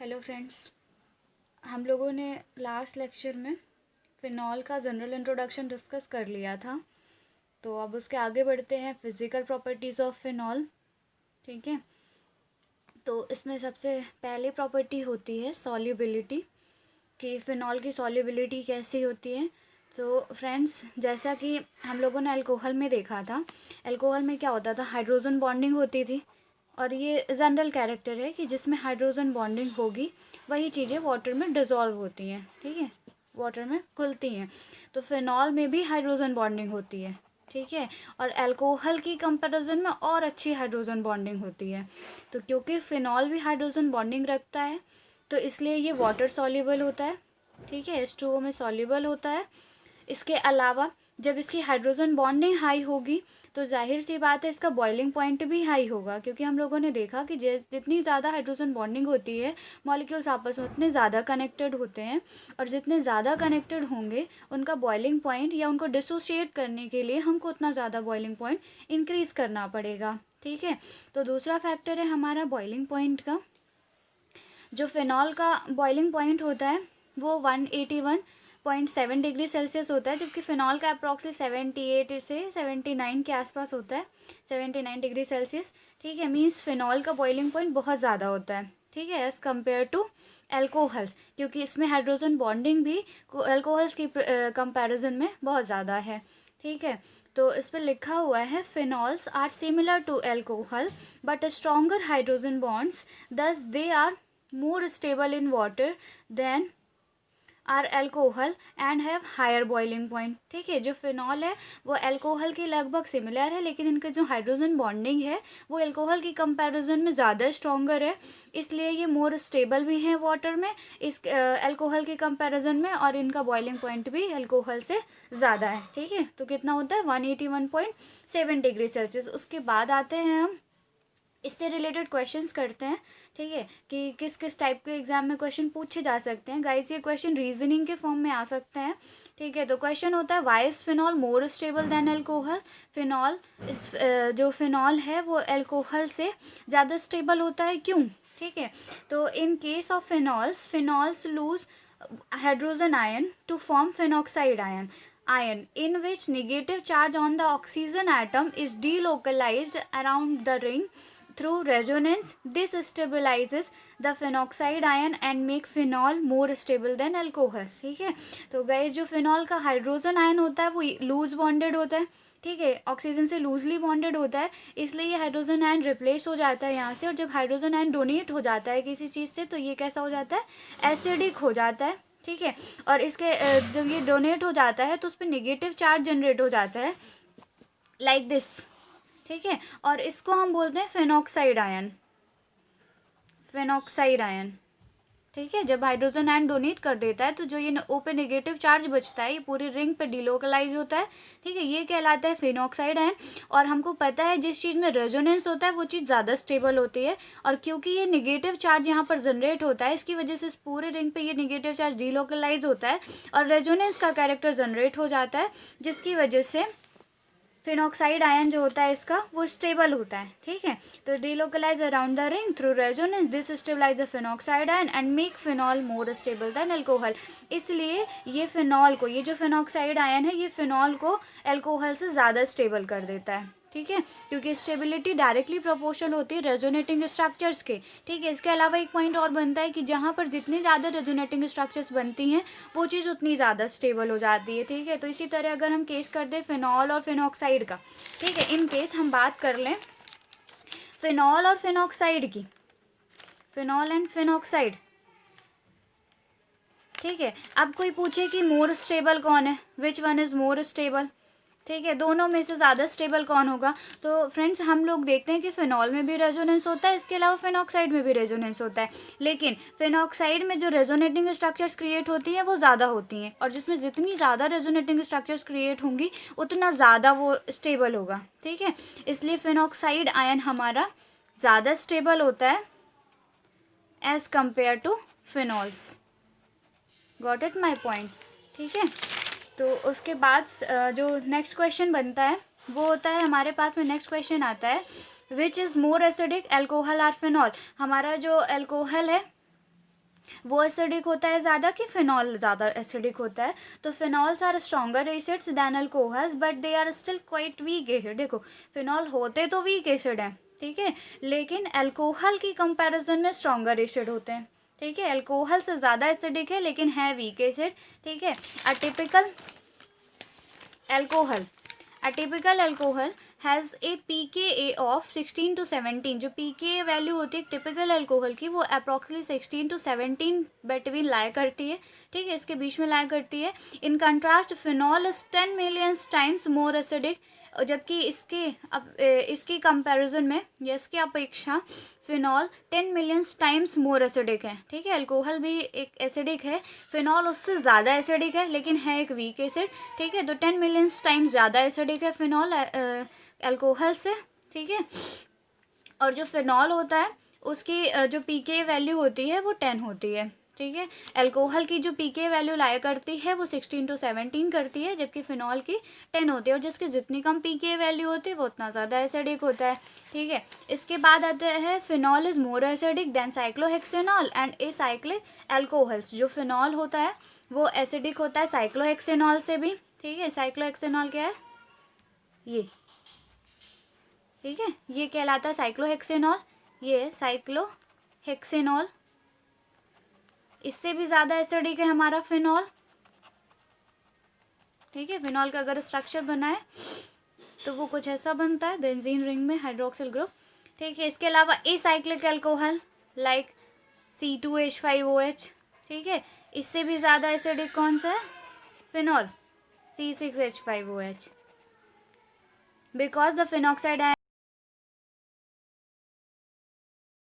Hello friends, हम लोगों ने लास्ट लेक्चर में फ़िनॉल का जनरल इंट्रोडक्शन डिस्कस कर लिया था। तो अब उसके आगे बढ़ते हैं फिज़िकल प्रॉपर्टीज़ ऑफ फ़िनॉल। ठीक है, तो इसमें सबसे पहली प्रॉपर्टी होती है सॉल्युबिलिटी, कि फ़िनॉल की सॉल्युबिलिटी कैसी होती है। तो फ्रेंड्स, जैसा कि हम लोगों ने अल्कोहल में देखा था, अल्कोहल में क्या होता था, हाइड्रोजन बॉन्डिंग होती थी। और ये जनरल कैरेक्टर है कि जिसमें हाइड्रोजन बॉन्डिंग होगी वही चीज़ें वाटर में डिज़ोल्व होती हैं। ठीक है, वाटर में घुलती हैं। तो फिनॉल में भी हाइड्रोजन बॉन्डिंग होती है। ठीक है, और अल्कोहल की कंपैरिजन में और अच्छी हाइड्रोजन बॉन्डिंग होती है। तो क्योंकि फिनॉल भी हाइड्रोजन बॉन्डिंग रखता है तो इसलिए ये वाटर सॉल्युबल होता है। ठीक है, H2O में सॉल्युबल होता है। इसके अलावा जब इसकी हाइड्रोजन बॉन्डिंग हाई होगी तो जाहिर सी बात है इसका बॉइलिंग पॉइंट भी हाई होगा, क्योंकि हम लोगों ने देखा कि जितनी ज़्यादा हाइड्रोजन बॉन्डिंग होती है मॉलिक्यूल्स आपस में उतने ज़्यादा कनेक्टेड होते हैं, और जितने ज़्यादा कनेक्टेड होंगे उनका बॉइलिंग पॉइंट या उनको डिसोशिएट करने के लिए हमको उतना ज़्यादा बॉइलिंग पॉइंट इंक्रीज़ करना पड़ेगा। ठीक है, तो दूसरा फैक्टर है हमारा बॉइलिंग पॉइंट का। जो फिनॉल का बॉइलिंग पॉइंट होता है वो 181.7 डिग्री सेल्सियस होता है, जबकि फिनॉल का अप्रॉक्सीमेट 78 से 79 के आसपास होता है, 79 डिग्री सेल्सियस। ठीक है, मीन्स फिनॉल का बॉइलिंग पॉइंट बहुत ज़्यादा होता है। ठीक है, एज़ कम्पेयर टू एल्कोहल्स, क्योंकि इसमें हाइड्रोजन बॉन्डिंग भी एल्कोहल्स की कंपैरिजन में बहुत ज़्यादा है। ठीक है, तो इस पर लिखा हुआ है phenols are similar to alcohol but stronger hydrogen bonds, thus they are more stable in water than are alcohol and have higher boiling point. ठीक है, जो फिनॉल है वो अल्कोहल के लगभग सिमिलर है, लेकिन इनका जो हाइड्रोजन बॉन्डिंग है वो अल्कोहल की कंपैरिजन में ज़्यादा स्ट्रॉन्गर है, इसलिए ये मोर स्टेबल भी हैं वाटर में इस अल्कोहल की कंपैरिजन में, और इनका बॉइलिंग पॉइंट भी अल्कोहल से ज़्यादा है। ठीक है, तो कितना होता है 181.7 डिग्री सेल्सियस। उसके बाद आते हैं हम इससे रिलेटेड क्वेश्चंस करते हैं। ठीक है, कि किस किस टाइप के एग्जाम में क्वेश्चन पूछे जा सकते हैं। गाइस, ये क्वेश्चन रीजनिंग के फॉर्म में आ सकते हैं। ठीक है, तो क्वेश्चन होता है why is phenol more stable than alcohol. Phenol जो फिनॉल है वो अल्कोहल से ज़्यादा स्टेबल होता है, क्यों? ठीक है, तो in case of phenols lose hydrogen ion to form phenoxide ion in which negative charge on the oxygen atom is delocalized around the ring through resonance. This stabilizes the phenoxide ion and make phenol more stable than alcohol. ठीक है, तो guys जो phenol का hydrogen ion होता है वो loose bonded होता है। ठीक है, ऑक्सीजन से लूजली बॉन्डेड होता है, इसलिए ये हाइड्रोजन आयन रिप्लेस हो जाता है यहाँ से, और जब हाइड्रोजन आयन डोनेट हो जाता है किसी चीज़ से तो ये कैसा हो जाता है, एसिडिक हो जाता है। ठीक है, और इसके जब ये डोनेट हो जाता है तो उस पर नेगेटिव चार्ज जनरेट हो जाता है लाइक दिस। ठीक है, और इसको हम बोलते हैं फेनॉक्साइड आयन। फेनॉक्साइड आयन, ठीक है, जब हाइड्रोजन आयन डोनेट कर देता है तो जो ये ओ पे नेगेटिव चार्ज बचता है ये पूरी रिंग पे डिलोकलाइज होता है। ठीक है, ये कहलाता है फेनॉक्साइड आयन। और हमको पता है जिस चीज़ में रेजोनेंस होता है वो चीज़ ज़्यादा स्टेबल होती है, और क्योंकि ये नेगेटिव चार्ज यहाँ पर जनरेट होता है इसकी वजह से इस पूरे रिंग पे ये नेगेटिव चार्ज डिलोकलाइज होता है और रेजोनेंस का कैरेक्टर जनरेट हो जाता है, जिसकी वजह से फिनॉक्साइड आयन जो होता है इसका वो स्टेबल होता है। ठीक है, तो delocalise around the ring through resonance, this stabilise the phenoxide ion and make phenol more stable than alcohol. इसलिए ये फिनॉल को, ये जो फिनॉक्साइड आयन है ये फिनॉल को अल्कोहल से ज़्यादा स्टेबल कर देता है। ठीक है, क्योंकि स्टेबिलिटी डायरेक्टली प्रोपोर्शनल होती है रेजोनेटिंग स्ट्रक्चर्स के। ठीक है, इसके अलावा एक पॉइंट और बनता है कि जहाँ पर जितनी ज़्यादा रेजोनेटिंग स्ट्रक्चर्स बनती हैं वो चीज़ उतनी ज़्यादा स्टेबल हो जाती है। ठीक है, तो इसी तरह अगर हम केस कर दें फिनॉल और फिनॉक्साइड का, ठीक है, इन केस हम बात कर लें फिनॉल और फिनॉक्साइड की, फिनॉल एंड फिनॉक्साइड। ठीक है, अब कोई पूछे कि मोर स्टेबल कौन है, which one is more stable. ठीक है, दोनों में से ज़्यादा स्टेबल कौन होगा? तो फ्रेंड्स हम लोग देखते हैं कि फिनॉल में भी रेजोनेंस होता है, इसके अलावा फिनॉक्साइड में भी रेजोनेंस होता है, लेकिन फिनॉक्साइड में जो रेजोनेटिंग स्ट्रक्चर्स क्रिएट होती हैं वो ज़्यादा होती हैं, और जिसमें जितनी ज़्यादा रेजोनेटिंग स्ट्रक्चर्स क्रिएट होंगी उतना ज़्यादा वो स्टेबल होगा। ठीक है, इसलिए फिनॉक्साइड आयन हमारा ज़्यादा स्टेबल होता है as compare to phenols. Got it my point? ठीक है, तो उसके बाद जो नेक्स्ट क्वेश्चन बनता है वो होता है, हमारे पास में नेक्स्ट क्वेश्चन आता है which is more acidic, alcohol or phenol. हमारा जो अल्कोहल है वो एसिडिक होता है ज़्यादा कि फिनॉल ज़्यादा एसिडिक होता है? तो phenols are stronger acids than alcohols but they are still quite weak acid. देखो फिनॉल होते तो वीक एसिड हैं, ठीक है, लेकिन अल्कोहल की कंपैरिजन में स्ट्रॉन्गर एसिड होते हैं, ठीक है। अल्कोहल से ज़्यादा एसिडिक है लेकिन है वीक एसिड, ठीक है। Atypical alcohol has a pKa of 16 to 17। जो pKa वैल्यू होती है टिपिकल अल्कोहल की वो अप्रॉक्सीमेटली 16 to 17 बिटवीन लाई करती है, ठीक है, इसके बीच में लाई करती है। In contrast phenol is 10 million times more acidic, जबकि इसकी कंपैरिजन में या इसकी अपेक्षा phenol 10 million times more acidic है, ठीक है। अल्कोहल भी एक एसिडिक है, फिनॉल उससे ज़्यादा एसिडिक है लेकिन है एक वीक एसिड, ठीक है। तो 10 मिलियन टाइम्स ज़्यादा एसिडिक है फिनॉल अल्कोहल से, ठीक है। और जो फिनॉल होता है उसकी जो पीके वैल्यू होती है वो 10 होती है, ठीक है। अल्कोहल की जो पीके वैल्यू लाया करती है वो 16 to 17 करती है, जबकि फिनॉल की 10 होती है, और जिसकी जितनी कम पीके वैल्यू होती है वो उतना ज़्यादा एसिडिक होता है, ठीक है। इसके बाद आता है phenol is more acidic then cyclohexanol and acyclic alcohols. जो फिनॉल होता है वो एसिडिक होता है साइक्लोहेक्सेनॉल से भी, ठीक है। साइक्लोहेक्सेनॉल क्या है? ये, ठीक है, ये कहलाता है साइक्लोहेक्सेनॉल, ये साइक्लोहेक्सेनॉल। इससे भी ज़्यादा एसिडिक है हमारा फिनॉल, ठीक है। फिनॉल का अगर स्ट्रक्चर बनाए तो वो कुछ ऐसा बनता है, बेंजीन रिंग में हाइड्रोक्सिल ग्रुप, ठीक है। इसके अलावा एसाइक्लिक अल्कोहल लाइक C2H5OH, ठीक है, इससे भी ज़्यादा एसिडिक कौन सा है? Phenol C6H5OH, because the phenoxide